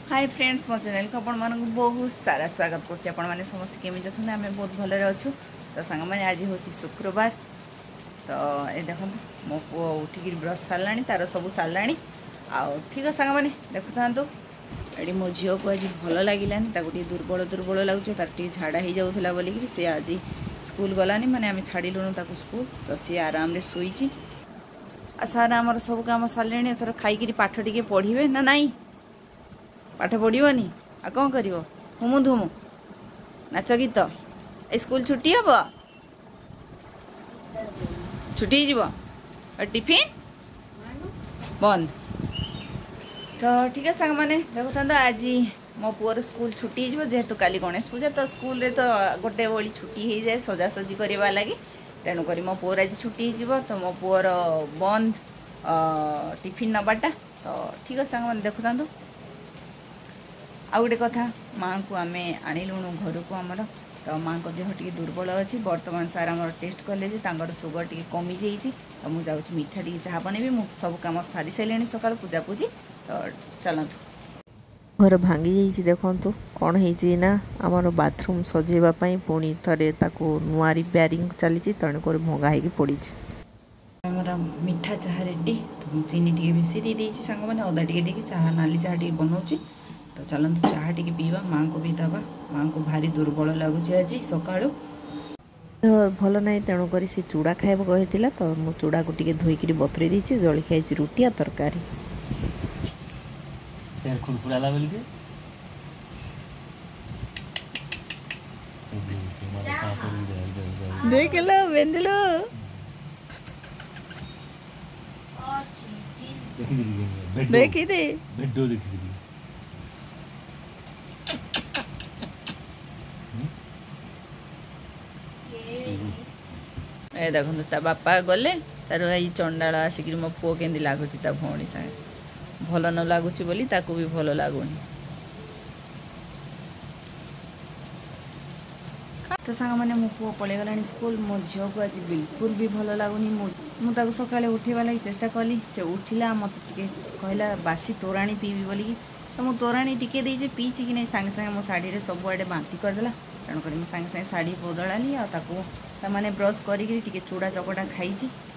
Hi friends मो channel को आपण मानक बहुत सारा स्वागत करछि। आपण माने समस्त केमि जछन आमे बहुत भले रहछु। तो संग माने आज होछि शुक्रवार। तो ए देखन मो पो उठिक ब्रश सारलानी तार सब सारलानी आ ठीक संग माने देखुथांतु एडी मो झियो को आज भलो लागिलानी ताको टी दुर्बल दुर्बल लागुछ तार टी झाड़ा ही जाउथला बोली कि से आज स्कूल गलानी माने आमे छाडिलुनु ताको स्कूल। तो से आराम रे सोईची आ सारा हमर सब काम सारलेनी एथर खाई कि पाठ टिके पढिबे ना नाही पाठ पढ़नी आ कौन कर हुमु धुमु नाच गीत स्कूल छुट्टी हम छुट्टी टिफिन बंद। तो ठीक है सांग मैंने देखुता आज मो पुअर स्कूल छुट्टी जेहेतु काली गणेश पूजा तो स्कूल रे तो गोटे बड़ी छुट्टी हो जाए सजासजी करवा लगी तेणुक मो पुअर आज छुट्टी हो तो मो पुअर बंद टिफिन नबाटा। तो ठीक है सांग मैंने देखुता आ गोटे कथा माँ को आम आणिलुणु घर को आमर तो माँ को देह टी दुर्बल अच्छी बर्तमान सार आम टेस्ट कले सुगर टी कमी जाइए। तो मुझे जाऊँ मिठा टी चाह बनैबी मु सब कम सारी सारे सका पूजा पूजी। तो चलतु घर भांगी जाइए देखु कौन है आमर बाथरूम सजेवाई पुणी थे नुआ रिपेयरिंग चली तेणुक भंगा हो पड़ी आमर मिठा चाह रेडी। तो चीनी टी बेसी दे सांग मैंने अदा टी देखिए चाह नाली चाह टी बनाऊँगी। तो चलते चाह टी पीवा माँ को भी दबा माँ को भारी दुर्बल लगुच आज सका भल ना तेणुक सी चूड़ा खाइब कही तो मु चूड़ा को टी धोईक बतुरी देती जली खाई रुटी आ तरकारी देखी दे ए देखो ता बापा गले तार ये चंडाल आसिक मो पुओ के लगुच भौणी सागे भल न लगुच बोली ताकू भी भल लगुनि। तो सांग मैंने मो पुओ पलि गला स्कूल मो झील को आज बिल्कुल भी भल लगुनि। मुझे सकाଳେ उठेवा लगी चेष्टा कली से उठिला मत कहला बासी तोराणी पीबी बोलिकी। तो मु तोराणी टिके देजे पीची कि नहीं सांगे सांगे मो शाढ़ी रे सब आड़े बांती करदेला तेणुक मुझे सांगे सांगे शाढ़ी बदलाली आने ब्रश करी चूड़ा चकटा खाई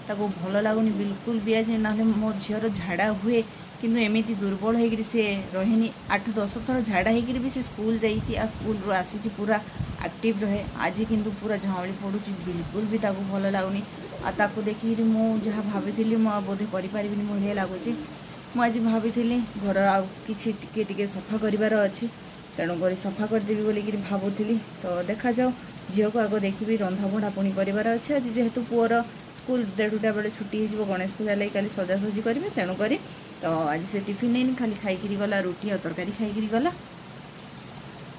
भल लगुनि बिल्कुल भी आज ना मो झीर झाड़ा हुए किंतु एमती दुर्बल होकर सी रहे 8-10 थर झाड़ा होकर भी सी स्कूल जाइए स्कूल आसी पूरा एक्टिव रहे। आज किंतु पूरा झाँली पड़ू बिल्कुल भी ताको भल लगुनि आकु देखी मुझे भाभी मुझे बोधे करें मुझे लगुच मुझे भाभी घर आ कि सफा करार अच्छी तेणुक सफा करदेवी बोलिक भावुली। तो देखा जाओ झील को आग देखी रंधा बढ़ा पुणी करार अच्छे आज जेहेतु पुअर स्कूल 1:30 बेले छुट्टी हो गणेश पूजा लगी काली सजासजी करेंगे तेणुक तो आज से टिफिन नहीं खाली खाई गला रुटी और तरकारी खाई गला।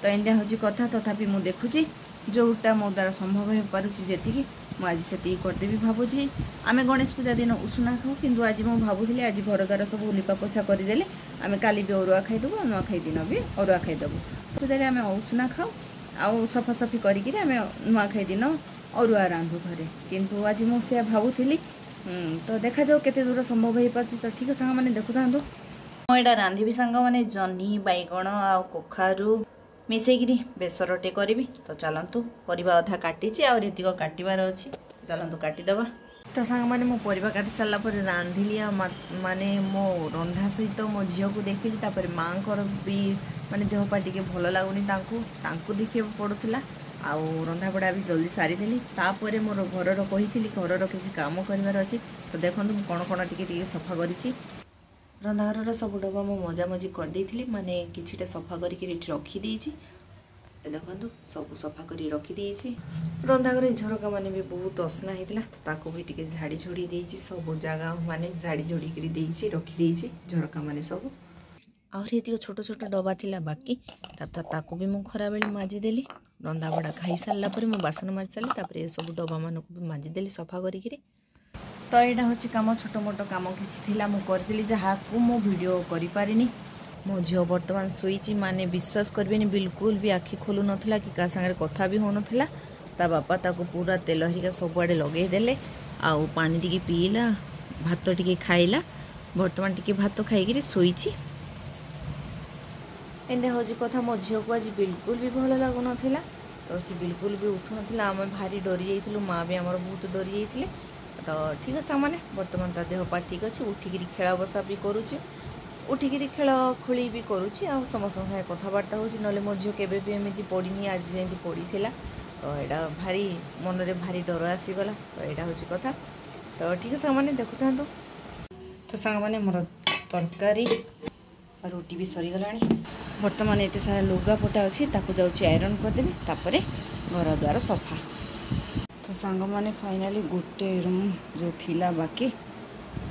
तो एंडिया हूँ कथा तथापि मुझे देखुची जोटा मो द्वारा संभव हो पार्टी जी आज से करदेवी भावुची। आम गणेश पूजा दिन उषुना खाऊ किंतु आज मुझे भावुली आज घर द्वार सब लिपा पोछा करदे आम काली भी अरुआ खाईदेबू नुआ खाई दिन भी अरुआ खाईदेबू पूजा आम उषुना खाऊ आउ सफासफी करें आम नुआ खाई दिन अरुआ रांधु घरे किंतु आज मुझे भावुली। तो देखा जाओ केते दूर संभव हो पार्टी। तो ठीक है सांग मैंने देखु था मुझे रांधि सांग मैंने जह्नी बैगण आ कखारू मिसेकिरी बेसरटे करी। तो चलतु परिवा अधा काटी आक काटबार अच्छी चलतु काटिदबा। तो सांग मैंने मो परिवा काटी सारा रांधिली माने मो रंधा सहित मो झील को देखिली तापर माँ भी माने देह पा टिके भल लगुनि देखिए पड़ूला आउ रंधा बड़ा भी जल्दी सारीदेली तापर मोर घर कही घर किसी काम करार अच्छी। तो देखो कौन कौन टी सफा करी रंधा घर सब डब्बा मो मजा मजी करदे माने किछिटा सफा करके रखीदे देखो सब सफा कर रखीदे रंधा घर झरका माने भी बहुत असना होता तो ताको भी टिके झाड़ी झोड़ी देछि सब जगह माने झाड़ी झोड़ी कर देछि रखीदे झरका माने सब आहरी ये छोट छोट डब्बा थिला बाकी ताको भी मु खरा बेले माजिदेली रंधा बड़ा खाई सारा पर मु बासन माजी सारी तापर सब डब्बा मानक भी माजिदेली सफा करी। तो यहाँ हूँ कम छोट मोट कम कि मुझे जहाँ को मो वीडियो करें मो झील बर्तमान शोची माने विश्वास करें बिल्कुल भी आखि खोलु नथला कि क्या सागर कथा भी हो नाला ता बापा ताको पूरा तेल हरिका सबुआड़े लगेदेले आउ पानी टिके पीला भात टिके खाइला बर्तमान टिके भात खाई शोची एंदे हूँ कथा मो झील को आज बिल्कुल भी भल लगुन तो सी बिल्कुल भी उठू ना आम भारी डरी जाइलु माँ भी आमर बहुत डरी जाते तो ठीक है सामने बर्तमान ता देह पा ठीक अच्छे उठिकी खेला बसा भी करुच्ची उठिकी खेल खोली भी करुच्ची आ समस्त कथबार्ता हो मो झील केवे भी एमती पड़नी आज जमी पड़ी तो यहाँ भारी मन में भारी डर आसीगला तो यहाँ हूँ कथा तो ठीक है सामने देखु था तो सांग मैंने मोर तरकारी रुटी भी सरीगला बर्तमान एत सारा लुगापटा अच्छी जाऊँगी आयरन करदेवी तापर घर द्वार सफा तो सांग मैंने फाइनाली गोटे रूम जो थिला बाकी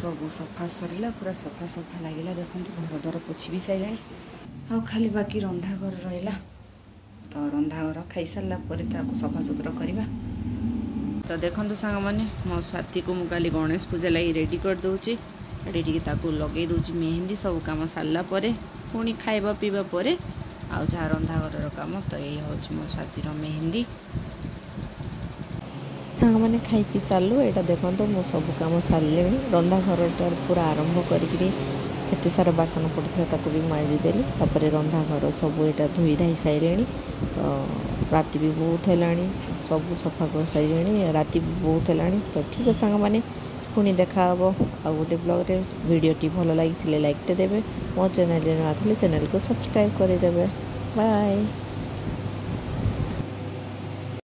सब सफा सरला पूरा सफा सफा लगे देखो घर द्वार पोछि भी सारे आ खाली बाकी रंधा घर रहा तो रंधा घर खाई सारा सफा सुतरा करवा तो देखो सांग मैंने मो स्वाति को मुझे गणेश पूजा लगी रेडी कर दूची टी लगे दूची मेहंदी सब कम सारा पुणी खाइबा पीवा परे आ जहाँ रंधा घर काम तो ये हूँ मो स्वातिर मेहंदी सांग मैंने खाई पी सारू यहाँ देखो मु सब कम सारे रंधा घर पूरा आरंभ करी एत सारा बासन पड़ता भी माजिदेली रंधा घर सब यहाँ धोई धाई सारे तो राति भी बहुत है सब सफा कर सारे राति भी बहुत है तो ठीक है सांग मैंने पुणी देखा आ गोटे ब्लॉग वीडियोटी भल लगी लाइक टे देवे मो चैनल ना चैनल को सब्सक्राइब करदे बाय।